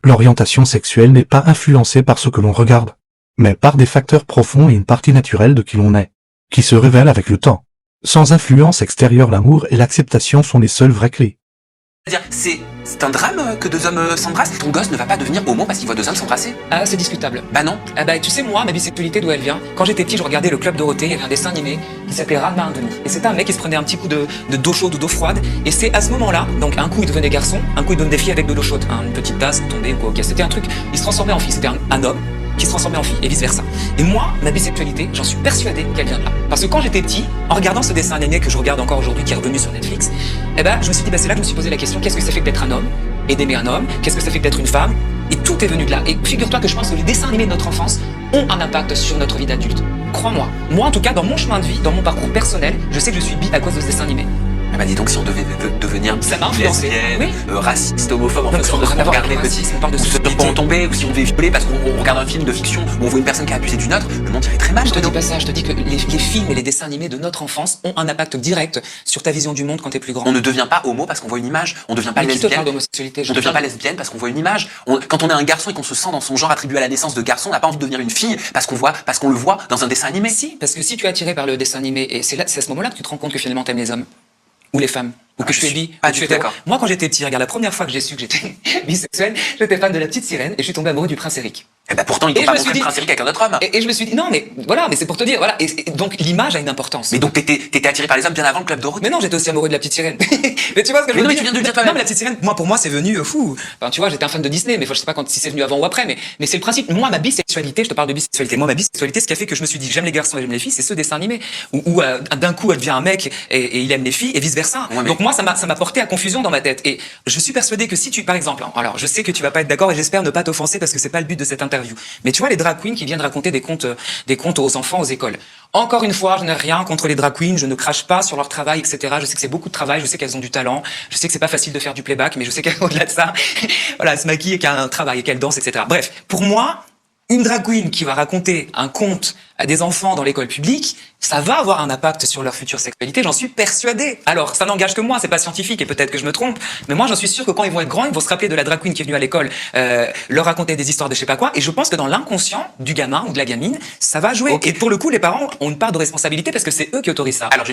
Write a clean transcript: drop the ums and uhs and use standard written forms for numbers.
L'orientation sexuelle n'est pas influencée par ce que l'on regarde, mais par des facteurs profonds et une partie naturelle de qui l'on est, qui se révèle avec le temps. Sans influence extérieure, l'amour et l'acceptation sont les seules vraies clés. C'est-à-dire, c'est un drame que deux hommes s'embrassent. Ton gosse ne va pas devenir homo parce qu'il voit deux hommes s'embrasser. Ah, c'est discutable. Bah non. Ah bah, tu sais, moi, ma bisexualité, d'où elle vient? Quand j'étais petit, je regardais le Club Dorothée, il y avait un dessin animé qui s'appelait Ranma un demi. Et c'était un mec qui se prenait un petit coup de d'eau chaude ou d'eau froide. Et c'est à ce moment-là, donc un coup il devenait garçon, un coup il devenait fille avec de l'eau chaude. Une petite tasse tombée ou quoi, ok. C'était un truc, il se transformait en fille. C'était un homme qui se transformait en fille, et vice versa. Et moi, ma bisexualité, j'en suis persuadé qu'elle vient de là. Parce que quand j'étais petit, en regardant ce dessin animé que je regarde encore aujourd'hui, qui est revenu sur Netflix, eh ben, je me suis dit, bah, c'est là que je me suis posé la question, qu'est-ce que ça fait que d'être un homme et d'aimer un homme? Qu'est-ce que ça fait que d'être une femme? Et tout est venu de là. Et figure-toi que je pense que les dessins animés de notre enfance ont un impact sur notre vie d'adulte. Crois-moi. Moi, en tout cas, dans mon chemin de vie, dans mon parcours personnel, je sais que je suis bi à cause de ce dessin animé. Ah bah dis donc, si on devait devenir Ça m'a influencé. lesbienne, raciste, homophobe, en Non, fonction de ce rien qu'on à voir regarde les avec le petits, racisme, on parle de ou sur société. quoi on tombait, ou si on devait violer parce qu'on regarde un film de fiction où on voit une personne qui a abusé d'une autre, le monde irait très mal. Je te dis pas ça, je te dis que les films et les dessins animés de notre enfance ont un impact direct sur ta vision du monde quand t'es plus grand. On ne devient pas homo parce qu'on voit une image, on ne devient pas Mais qui te lesbienne. parle d'homosexualité? On ne devient pas lesbienne parce qu'on voit une image. Quand on est un garçon et qu'on se sent dans son genre attribué à la naissance de garçon, on n'a pas envie de devenir une fille parce qu'on le voit dans un dessin animé. Si, parce que si tu es attiré par le dessin animé, et c'est à ce moment-là que tu te rends compte que finalement t'aimes les hommes. Ou les femmes. Ou que je suis bi. Pas ou que du je tout suis d'accord. Moi, quand j'étais petit, regarde, la première fois que j'ai su que j'étais bisexuel, j'étais fan de la petite sirène et je suis tombé amoureux du prince Eric. Et bah pourtant, ils Et t'ont je pas me montré suis le dit- prince Eric avec un autre homme. Et je me suis dit, non, mais voilà, mais c'est pour te dire, voilà. Et donc, l'image a une importance. Mais donc t'étais attiré par les hommes bien avant le club Dorothée. Mais non, j'étais aussi amoureux de la petite sirène. Mais tu vois ce que je Mais veux non, mais dire? tu viens de le dire toi-même. Non, mais la petite sirène, moi, pour moi, c'est venu fou. Enfin, tu vois, j'étais un fan de Disney, mais je sais pas si c'est venu avant ou après, mais c'est le principe. Moi, ma bisexualité, je te parle de bisexualité. Moi, ma bisexualité, ce qui a fait que je me suis dit, j'aime les garçons et j'aime les filles, c'est ce dessin animé où d'un coup, elle devient un mec et il aime les filles et vice versa. Ouais, mais- Donc moi, ça m'a porté à confusion dans ma tête. Et je suis persuadé que si tu, par exemple, alors je sais que tu vas pas être d'accord et j'espère ne pas t'offenser parce que c'est pas le but de cette interview. Mais tu vois, les drag queens qui viennent raconter des contes aux enfants aux écoles. Encore une fois, je n'ai rien contre les drag queens, je ne crache pas sur leur travail, etc. Je sais que c'est beaucoup de travail, je sais qu'elles ont du talent, je sais que c'est pas facile de faire du playback, mais je sais qu'au-delà de ça, voilà, elles se maquillent et qu'elle a un travail et qu'elle danse, etc. Bref, pour moi, une drag queen qui va raconter un conte à des enfants dans l'école publique, ça va avoir un impact sur leur future sexualité, j'en suis persuadé. Alors, ça n'engage que moi, c'est pas scientifique et peut-être que je me trompe, mais moi j'en suis sûr que quand ils vont être grands, ils vont se rappeler de la drag queen qui est venue à l'école leur raconter des histoires de je sais pas quoi, et je pense que dans l'inconscient du gamin ou de la gamine, ça va jouer. Ok. Et pour le coup, les parents ont une part de responsabilité parce que c'est eux qui autorisent ça. Alors,